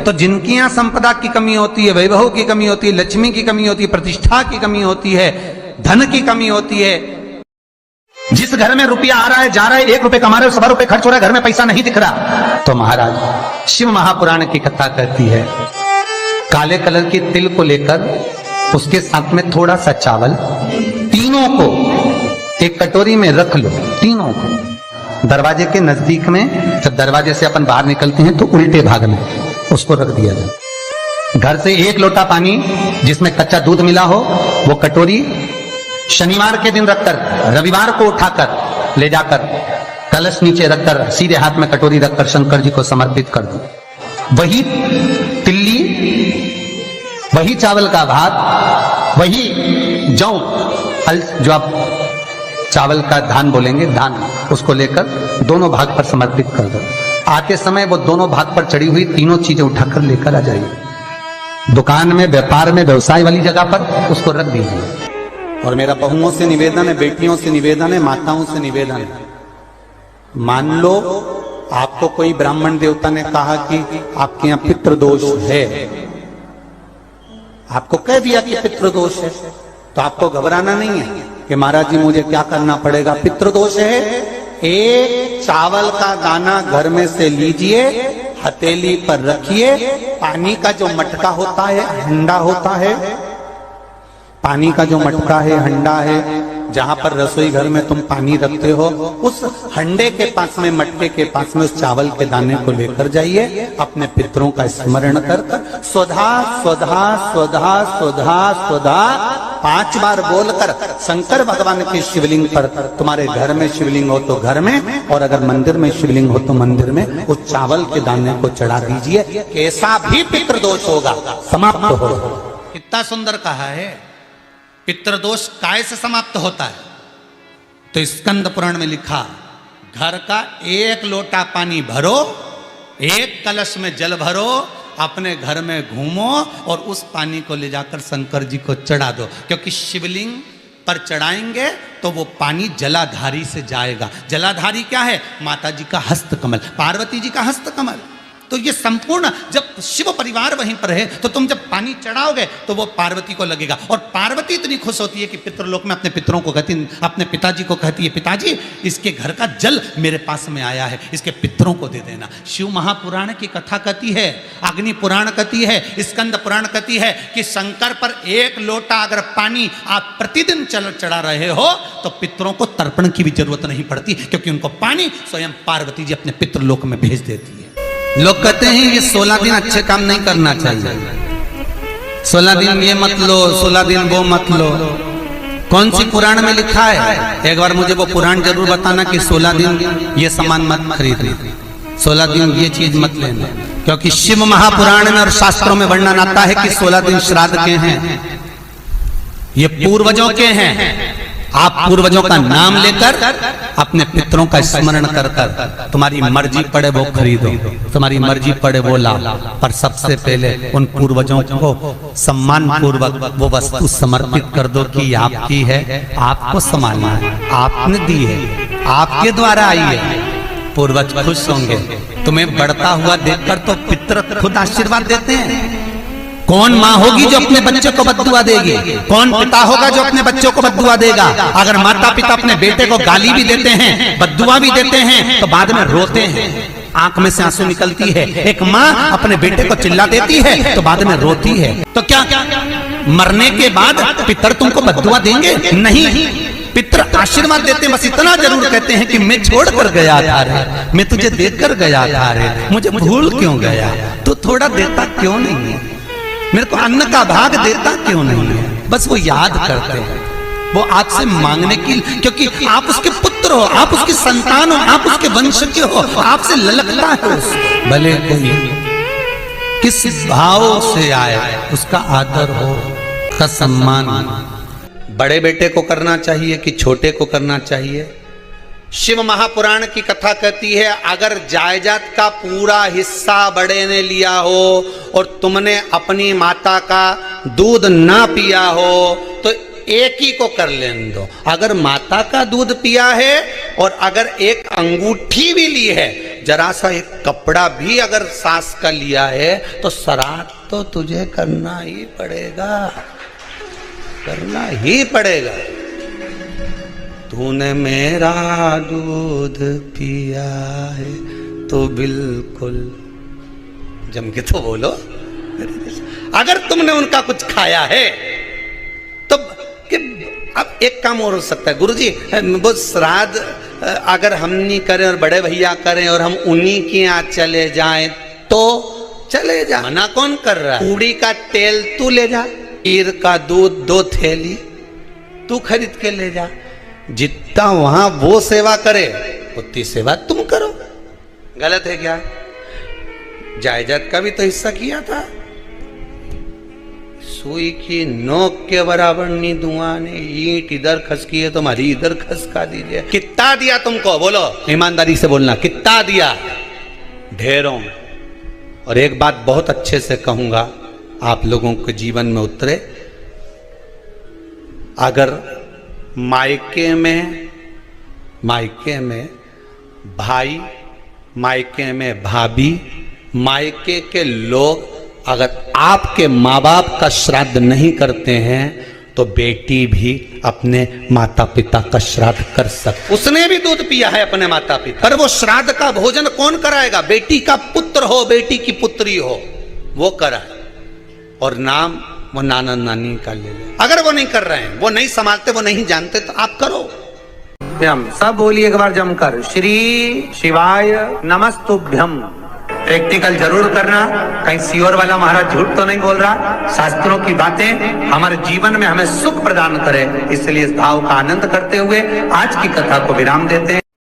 तो जिनकी यहाँ संपदा की कमी होती है, वैभव की कमी होती है, लक्ष्मी की कमी होती है, प्रतिष्ठा की कमी होती है, धन की कमी होती है, जिस घर में रुपया आ रहा है, जा रहा है, 1 रुपए कमा रहे हो, 100 रुपए खर्च हो रहा है, घर में पैसा नहीं दिख रहा, तो महाराज शिव महापुराण की कथा कहती है काले कलर की तिल को लेकर उसके साथ में थोड़ा सा चावल, तीनों को एक कटोरी में रख लो, तीनों को दरवाजे के नजदीक में, जब दरवाजे से अपन बाहर निकलते हैं तो उल्टे भाग में उसको रख दिया जाए। घर से 1 लोटा पानी जिसमें कच्चा दूध मिला हो, वो कटोरी शनिवार के दिन रखकर रविवार को उठाकर ले जाकर कलश नीचे रखकर सीधे हाथ में कटोरी रखकर शंकर जी को समर्पित कर दो। वही तिल्ली, वही चावल का भात, वही जौ, जो आप चावल का धान बोलेंगे, धान, उसको लेकर दोनों भाग पर समर्पित कर दो। आते समय वो दोनों भाग पर चढ़ी हुई तीनों चीजें उठाकर लेकर आ जाइए। दुकान में, व्यापार में, व्यवसाय वाली जगह पर उसको रख दीजिए। और मेरा बहुओं से निवेदन है, बेटियों से निवेदन है, माताओं से निवेदन है, मान लो आपको कोई ब्राह्मण देवता ने कहा कि आपके यहाँ पितृदोष है, आपको कह दिया कि पितृदोष है, तो आपको घबराना नहीं है कि महाराज जी मुझे क्या करना पड़ेगा। पितृदोष है, एक चावल का दाना घर में से लीजिए, हथेली पर रखिए, पानी का जो मटका होता है, हंडा होता है, पानी का जो मटका है, हंडा है, जहां पर रसोई घर में तुम पानी रखते हो, उस हंडे के पास में, मटके के पास में उस चावल के दाने को लेकर जाइए, अपने पितरों का स्मरण कर स्वधा स्वधा स्वधा स्वधा स्वधा 5 बार बोलकर शंकर भगवान के शिवलिंग पर, तुम्हारे घर में शिवलिंग हो तो घर में, और अगर मंदिर में शिवलिंग हो तो मंदिर में, उस चावल के दाने को चढ़ा दीजिए। कैसा भी पितृदोष होगा समाप्त हो। कितना सुंदर कहा है, पितृदोष काय से समाप्त होता है? तो स्कंद पुराण में लिखा, घर का 1 लोटा पानी भरो, 1 कलश में जल भरो, अपने घर में घूमो और उस पानी को ले जाकर शंकर जी को चढ़ा दो, क्योंकि शिवलिंग पर चढ़ाएंगे तो वो पानी जलाधारी से जाएगा। जलाधारी क्या है? माता जी का हस्तकमल, पार्वती जी का हस्तकमल। तो ये संपूर्ण, जब शिव परिवार वहीं पर है, तो तुम जब पानी चढ़ाओगे तो वो पार्वती को लगेगा, और पार्वती इतनी खुश होती है कि पितृलोक में अपने पितरों को कहती, अपने पिताजी को कहती है, पिताजी इसके घर का जल मेरे पास में आया है, इसके पितरों को दे देना। शिव महापुराण की कथा कहती है, अग्नि पुराण कहती है, स्कंद पुराण कहती है कि शंकर पर 1 लोटा अगर पानी आप प्रतिदिन चढ़ा रहे हो तो पितरों को तर्पण की भी जरूरत नहीं पड़ती, क्योंकि उनको पानी स्वयं पार्वती जी अपने पितृलोक में भेज देती है। लोग कहते हैं ये 16 दिन अच्छे काम नहीं करना चाहिए, 16 दिन ये मत लो, 16 दिन वो मत लो। कौन सी पुराण में लिखा है? एक बार मुझे वो पुराण जरूर बताना कि 16 दिन ये सामान मत खरीदना, 16 दिन ये चीज मत लेना, क्योंकि शिव महापुराण में और शास्त्रों में वर्णन आता है कि 16 दिन श्राद्ध के हैं, ये पूर्वजों के हैं। आप पूर्वजों का नाम लेकर अपने पितरों का स्मरण कर कर, तुम्हारी मर्जी पड़े वो खरीदो, तुम्हारी मर्जी पड़े वो लाओ, पर सबसे पहले उन पूर्वजों को सम्मान पूर्वक वो वस्तु समर्पित कर दो कि आपकी है, आपको संभालना है, आपने दी है, आपके द्वारा आई है। पूर्वज खुश होंगे। तुम्हें बढ़ता हुआ देखकर तो पितर खुद आशीर्वाद देते हैं। कौन माँ होगी जो अपने बच्चे को बद्दुआ देगी? कौन पिता होगा जो अपने बच्चों को बद्दुआ देगा? अगर माता पिता अपने बेटे को गाली भी देते हैं, बद्दुआ भी देते हैं, तो बाद में रोते हैं, आंख में से आंसू निकलती है। एक माँ अपने बेटे को चिल्ला देती है तो बाद में रोती है। तो क्या मरने के बाद पितर तुमको बद्दुआ देंगे? नहीं, पितर आशीर्वाद देते, बस इतना जरूर कहते हैं कि मैं छोड़ कर गया था रे, मैं तुझे देकर गया था रे, मुझे भूल क्यों गया, तू थोड़ा देता क्यों नहीं है, मेरे को अन्न का भाग देता क्यों नहीं है। बस वो याद करते हैं, वो आपसे मांगने की, क्योंकि आप उसके पुत्र हो, आप उसकी संतान हो, आप उसके वंश के हो, आपसे ललकता है उसको। भले कोई किस भाव से आए, उसका आदर हो, उसका सम्मान बड़े बेटे को करना चाहिए कि छोटे को करना चाहिए। शिव महापुराण की कथा कहती है, अगर जायदाद का पूरा हिस्सा बड़े ने लिया हो और तुमने अपनी माता का दूध ना पिया हो तो एक ही को कर लेने दो। अगर माता का दूध पिया है और अगर एक अंगूठी भी ली है, जरा सा एक कपड़ा भी अगर सास का लिया है तो श्राद्ध तो तुझे करना ही पड़ेगा, करना ही पड़ेगा। तूने मेरा दूध पिया है तो बिल्कुल जम के तो बोलो। अगर तुमने उनका कुछ खाया है तो अब एक काम और हो सकता है, गुरुजी वो श्राद्ध अगर हम नहीं करें और बड़े भैया करें और हम उन्हीं के यहाँ चले जाएं तो चले जा, मना कौन कर रहा है? पूड़ी का तेल तू ले जा, खीर का दूध 2 थैली तू खरीद के ले जा। जितना वहां वो सेवा करे उतनी सेवा तुम करो। गलत है क्या? जायदाद का भी तो हिस्सा किया था। सुई की नोक के बराबर नहीं धुआं ने, ईंट इधर खसकी है तुम्हारी इधर खसका दीजिए। कितना दिया तुमको? बोलो ईमानदारी से बोलना, कितना दिया? ढेरों। और एक बात बहुत अच्छे से कहूंगा, आप लोगों के जीवन में उतरे। अगर मायके में भाई, मायके में भाभी, मायके के लोग अगर आपके माँ बाप का श्राद्ध नहीं करते हैं तो बेटी भी अपने माता पिता का श्राद्ध कर सकती। उसने भी दूध पिया है अपने माता पिता, पर वो श्राद्ध का भोजन कौन कराएगा? बेटी का पुत्र हो, बेटी की पुत्री हो, वो कराए। और नाम वो नाना नानी का ले ले। अगर वो नहीं कर रहे हैं, वो नहीं संभालते, वो नहीं जानते, तो आप करो। हम सब बोलिए एक बार जमकर, श्री शिवाय नमस्तुभ्यम। प्रैक्टिकल जरूर करना, कहीं सियोर वाला महाराज झूठ तो नहीं बोल रहा। शास्त्रों की बातें हमारे जीवन में हमें सुख प्रदान करे, इसलिए इस भाव का आनंद करते हुए आज की कथा को विराम देते हैं।